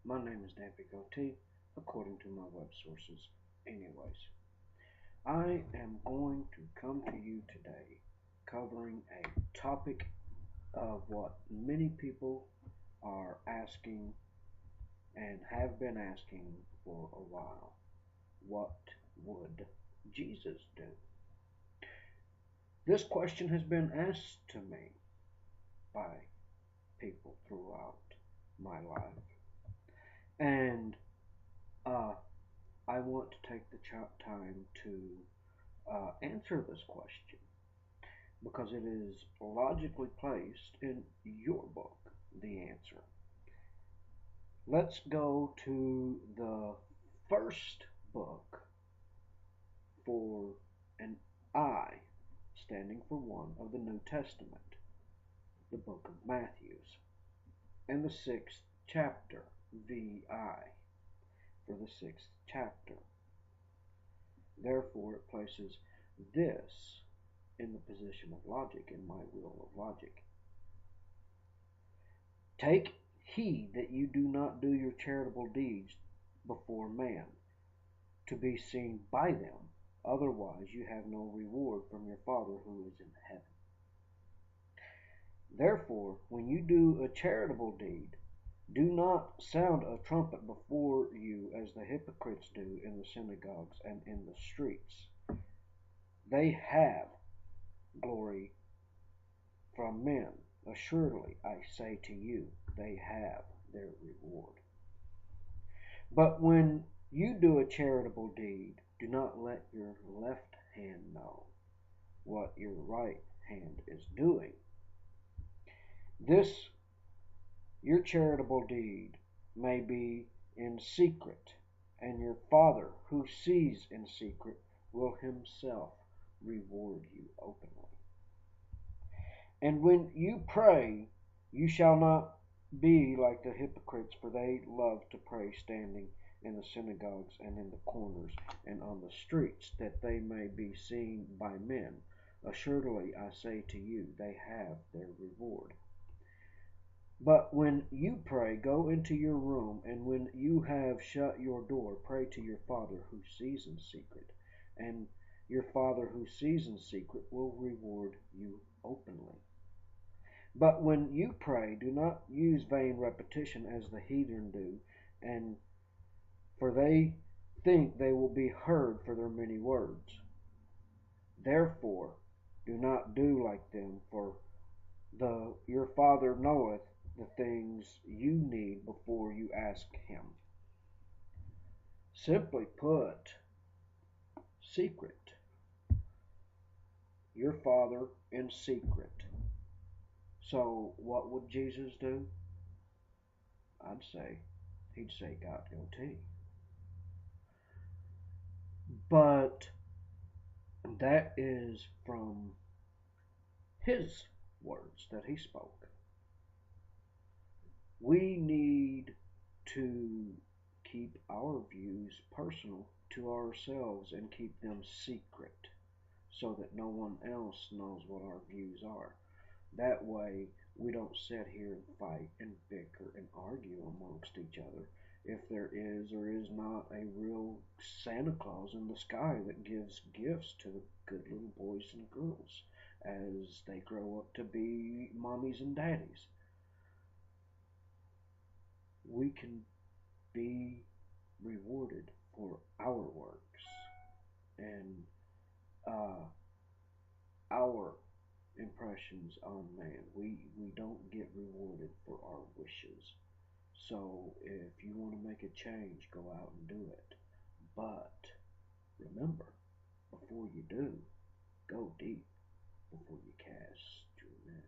My name is Dan Goatee, according to my web sources. Anyways, I am going to come to you today covering a topic of what many people are asking and have been asking for a while. What would Jesus do? This question has been asked to me by people throughout my life, and uh, I want to take the time to answer this question because it is logically placed in your book, The Answer. Let's go to the first book for an I, standing for one, of the New Testament, the book of Matthews, and the sixth chapter, VI, for the sixth chapter. Therefore, it places this in the position of logic, in my wheel of logic. Take heed that you do not do your charitable deeds before man, to be seen by them. Otherwise, you have no reward from your Father who is in heaven. Therefore, when you do a charitable deed, do not sound a trumpet before you as the hypocrites do in the synagogues and in the streets. They have glory from men. Assuredly, I say to you, they have their reward. But when you do a charitable deed, do not let your left hand know what your right hand is doing. This, your charitable deed, may be in secret, and your Father who sees in secret will himself reward you openly. And when you pray, you shall not be like the hypocrites, for they love to pray standing in the synagogues and in the corners and on the streets, that they may be seen by men. Assuredly, I say to you, they have their reward. But when you pray, go into your room, and when you have shut your door, pray to your Father who sees in secret, and your Father who sees in secret will reward you openly. But when you pray, do not use vain repetition as the heathen do, and for they think they will be heard for their many words. Therefore, do not do like them, for your Father knoweth the things you need before you ask him. Simply put, secret. Your Father in secret. So what would Jesus do? He'd say, God goatee. But that is from his words that he spoke. We need to keep our views personal to ourselves and keep them secret so that no one else knows what our views are. That way, we don't sit here and fight and bicker and argue amongst each other if there is or is not a real Santa Claus in the sky that gives gifts to the good little boys and girls as they grow up to be mommies and daddies. We can be rewarded for our works and our impressions on man. We don't get rewarded for our wishes. So if you want to make a change, go out and do it. But remember, before you do, go deep before you cast your net.